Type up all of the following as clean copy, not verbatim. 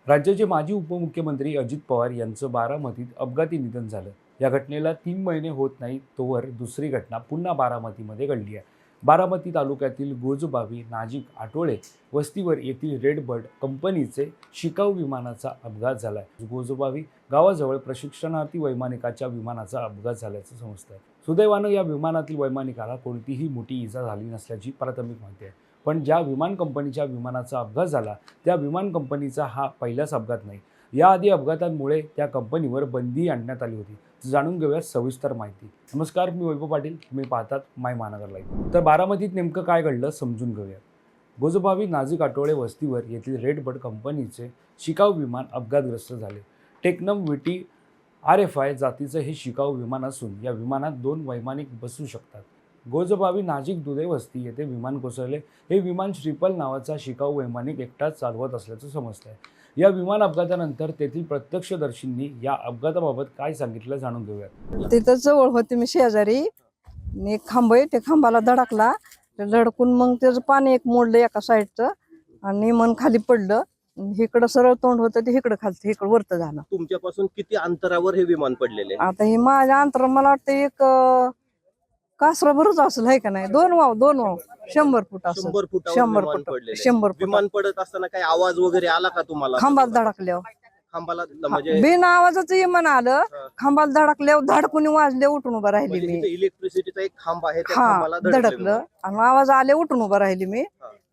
राज्याचे माजी उपमुख्यमंत्री अजित पवार यांचं बारामतीत अपघाती निधन झालं। या घटनेला 3 महिने होत नाही तोवर दुसरी घटना पुन्हा बारामतीमध्ये घडली आहे। बारामती तालुक्यातील गोजबावी नाजिक आटोळे वस्तीवर येथील रेडबर्ड कंपनीचे शिकाऊ विमानाचा अपघात झाला आहे। गोजबावी गावाजवळ प्रशिक्षणार्थी वैमानिकाच्या विमानाचा अपघात झाल्याचं समजतं। सुदैवानं या विमानातील वैमानिकाला कोणतीही मोठी इजा झाली नसल्याची प्राथमिक माहिती आहे। पण ज्या विमान कंपनीच्या विमानाचा अपघात झाला त्या विमान कंपनीचा हा पहिलाच अपघात नाही। याआधी अपघातांमुळे त्या कंपनीवर बंदी आणण्यात आली होती। जाणून घेऊया सविस्तर माहिती। नमस्कार, मी वैभव पाटील, तुम्ही पाहतात माय महानगर लाईव्ह। तर बारामतीत नेमकं काय घडलं समजून घेऊया। गोजबावी नाजिक आटोळे वस्तीवर येथील रेडबर्ड कंपनीचे शिकाऊ विमान अपघातग्रस्त झाले। टेक्नम VT RFI जातीचं हे शिकाऊ विमान असून या विमानात 2 वैमानिक बसू शकतात। गोजबावी नाजिक दुधे वस्ती येथे विमान कोसळले। हे विमान श्रीपल नावाचा शिकाऊ वैमानिक एकटाच चालवत असल्याचं समजतंय। या विमान अपघातानंतर तेथील प्रत्यक्षदर्शींनी या अपघाताबाबत काय सांगितलं जाणून घेऊया। तिथं जवळ होते मी शेजारी, एक खांब आहे, त्या खांबाला धडकला, धडकून मग त्याचं पाणी एक मोडलं एका साईडचं आणि मन खाली पडलं। इकडं सरळ तोंड होतं ते इकडं खालतं, इकडं वरतं झालं। तुमच्यापासून किती अंतरावर हे विमान पडलेले? आता हे माझ्या अंतर मला वाटतं एक कासराभरच असेल, आहे का नाही, 2 वाव 100 फूट असेल। 100 फुटावर 100 विमान फूट पडलेले. 100 फूट विमान पडत असताना काही आवाज वगैरे आला का तुम्हाला? खांबाला धडकल्यावर खांबाला म्हणजे बिन आवाजाचं विमान आलं, खांबाला धडकल्यावर धडकून वाजले, उठून उभं राहिली मी। इलेक्ट्रिसिटीचा एक खांब आहे त्या हा खांबाला धडकलं आणि आवाज आले, उठून उभं राहिली मी।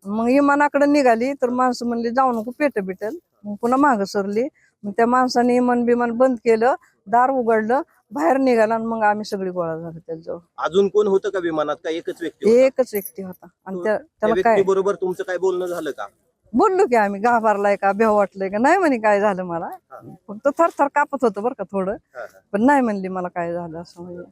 मग विमानाकडे निघाली तर माणसं म्हणली जाऊ नको, पेट बिटल। मग पुन्हा मागं सरली। मग त्या माणसाने विमान बंद केलं, दार उघडलं, बाहेर निघाला आणि मग आम्ही सगळी गोळा झालो त्याजवळ। अजून कोण होतं का विमानात? का एकच व्यक्ती होता? एकच व्यक्ती होता आणि त्या त्याला काय बरोबर तुमचं काय बोलणं झालं का? बोललो की आम्ही, घाबरलाय का, भेव वाटलंय का, नाही म्हणे काय झालं मला। फक्त थरथर कापत होतं बरं का थोडं, पण नाही म्हणली मला काय झालं असं म्हणजे।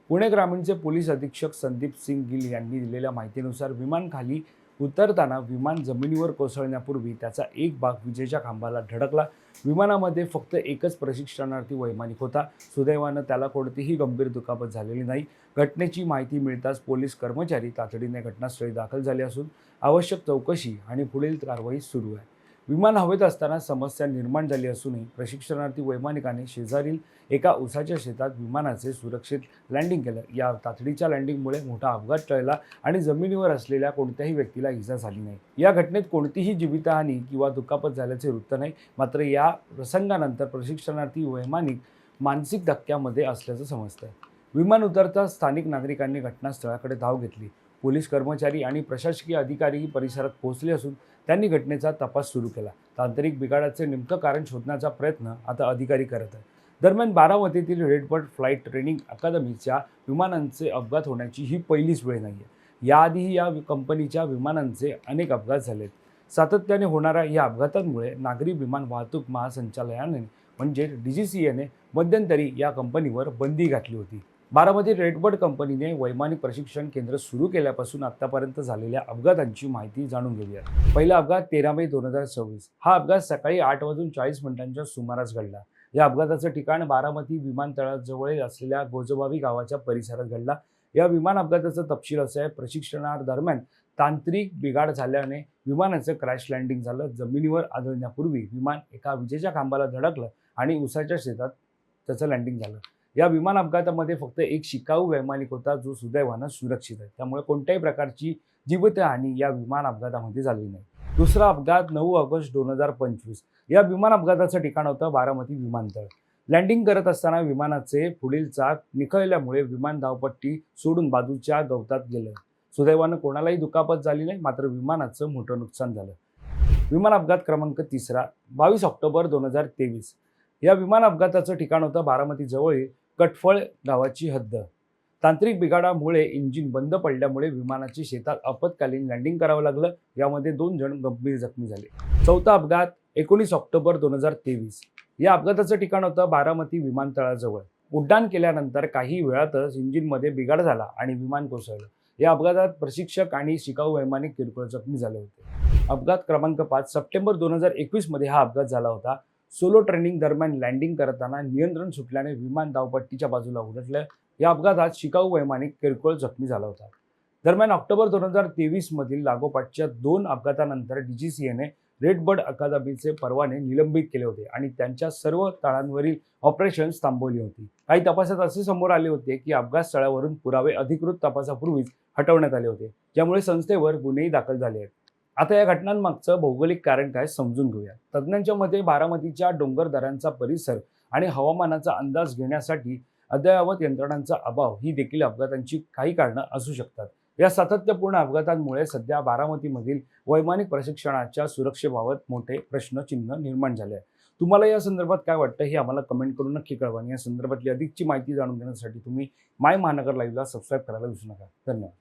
पुणे ग्रामीणचे पोलीस अधीक्षक संदीप सिंग गिल यांनी दिलेल्या माहितीनुसार विमान खाली उतरताना विमान जमिनीवर कोसळण्यापूर्वी त्याचा एक भाग विजेच्या खांबाला धडकला। विमानामध्ये फक्त एकच प्रशिक्षणार्थी वैमानिक होता। सुदैवानं त्याला कोणतीही गंभीर दुखापत झालेली नाही। घटनेची माहिती मिळताच पोलीस कर्मचारी तातडीने घटनास्थळी दाखल झाले असून आवश्यक चौकशी आणि पुढील कारवाई सुरू आहे। विमान हवेत असताना समस्या निर्माण झाली असूनही प्रशिक्षणार्थी वैमानिकाने शेजारील एका उसाच्या शेतात विमानाचे सुरक्षित लँडिंग केलं। या तातडीच्या लँडिंगमुळे मोठा अपघात टळला आणि जमिनीवर असलेल्या कोणत्याही व्यक्तीला इजा झाली नाही। या घटनेत कोणतीही जीवितहानी किंवा दुखापत झाल्याचे वृत्त नाही। मात्र या प्रसंगानंतर प्रशिक्षणार्थी वैमानिक मानसिक धक्क्यामध्ये असल्याचं समजतंय। विमान उतरताच स्थानिक नागरिकांनी घटनास्थळाकडे धाव घेतली। पोलीस कर्मचारी आणि प्रशासकीय अधिकारी परिसरात पोहोचले असून त्यांनी घटनेचा तपास सुरू केला। तांत्रिक बिघाडाचे नेमकं कारण शोधण्याचा प्रयत्न आता अधिकारी करत आहेत। दरम्यान बारामतीतील रेडबर्ड फ्लाईट ट्रेनिंग अकादमीच्या विमानांचे अपघात होण्याची ही पहिलीच वेळ नाही आहे। याआधीही या कंपनीच्या विमानांचे अनेक अपघात झालेत। सातत्याने होणाऱ्या या अपघातांमुळे नागरी विमान वाहतूक महासंचालनालयाने म्हणजे DGCA मध्यंतरी या कंपनीवर बंदी घातली होती। बारामती रेडबर्ड कंपनीने वैमानिक प्रशिक्षण केंद्र सुरू केल्यापासून आतापर्यंत झालेल्या अपघातांची माहिती जाणून घेऊया। पहिला अपघात 13 मे 2024। हा अपघात सकाळी 8:40 सुमारास घडला। या अपघाताचं ठिकाण बारामती विमानतळाजवळ असलेल्या गोजबावी गावाच्या परिसरात घडला। या विमान अपघाताचा तपशील असा आहे। प्रशिक्षणादरम्यान तांत्रिक बिघाड झाल्याने विमानाचं क्रॅश लँडिंग झालं। जमिनीवर आदळण्यापूर्वी विमान एका विजेच्या खांबाला धडकलं आणि उसाच्या शेतात त्याचं लँडिंग झालं। या विमान अपघातामध्ये फक्त एक शिकाऊ वैमानिक होता जो सुदैवानं सुरक्षित आहे। त्यामुळे कोणत्याही प्रकारची जीवितहानी या विमान अपघातामध्ये झाली नाही। दुसरा अपघात 9 ऑगस्ट 2025। या विमान अपघाताचं ठिकाण होतं बारामती विमानतळ। लँडिंग करत असताना विमानाचे पुढील चाक निखळल्यामुळे विमान धावपट्टी सोडून बाजूच्या गवतात गेलं। सुदैवानं कोणालाही दुखापत झाली नाही, मात्र विमानाचं मोठं नुकसान झालं। विमान अपघात क्रमांक 3 22 ऑक्टोबर 2023। या विमान अपघाताचं ठिकाण होतं बारामती जवळ कटफळ गावाची हद्द। तांत्रिक बिघाडामुळे इंजिन बंद पडल्यामुळे विमानाची शेतात आपत्कालीन लँडिंग करावं लागलं। यामध्ये 2 जण गंभीर जखमी झाले। चौथा अपघात 19 ऑक्टोबर 2023। या अपघाताचं ठिकाण होतं बारामती विमानतळाजवळ। उड्डाण केल्यानंतर काही वेळातच इंजिनमध्ये बिघाड झाला आणि विमान कोसळलं। या अपघातात प्रशिक्षक आणि शिकाऊ वैमानिक किरकोळ जखमी झाले होते। अपघात क्रमांक 5 सप्टेंबर 2021 मध्ये हा अपघात झाला होता। सोलो ट्रेनिंग दरम्यान लँडिंग करताना नियंत्रण सुटल्याने विमान धावपट्टीच्या बाजूला उलटलं। या अपघातात शिकाऊ वैमानिक किरकोळ जखमी झाला होता। दरम्यान ऑक्टोबर 2023 मधील लागोपाठच्या 2 अपघातानंतर DGCA रेड बर्ड अकादमीचे परवाने निलंबित केले होते आणि त्यांच्या सर्व तळांवरील ऑपरेशन्स थांबवली होती. काही तपासात असे समोर आले होते की अपघात स्थळावरून पुरावे अधिकृत तपासापूर्वीच हटवण्यात आले होते, ज्यामुळे संस्थेवर गुन्हेही दाखल झाले आहेत. आता या घटनांमागचं भौगोलिक कारण काय समजून घेऊया. तज्ज्ञांच्या मते बारामतीच्या डोंगर दऱ्यांचा परिसर आणि हवामानाचा अंदाज घेण्यासाठी अद्ययावत यंत्रणांचा अभाव ही देखील अपघातांची काही कारणं असू शकतात. या सातत्यपूर्ण अपघातांमुळे सध्या बारामतीमधील वैमानिक प्रशिक्षणाच्या सुरक्षेबाबत मोठे प्रश्नचिन्ह निर्माण झाले आहे. तुम्हाला या संदर्भात काय वाटतं हे आम्हाला कमेंट करून नक्की कळवा. आणि या संदर्भातली अधिकची माहिती जाणून घेण्यासाठी तुम्ही माय महानगर लाईव्हला सबस्क्राईब करायला विसरू नका. धन्यवाद.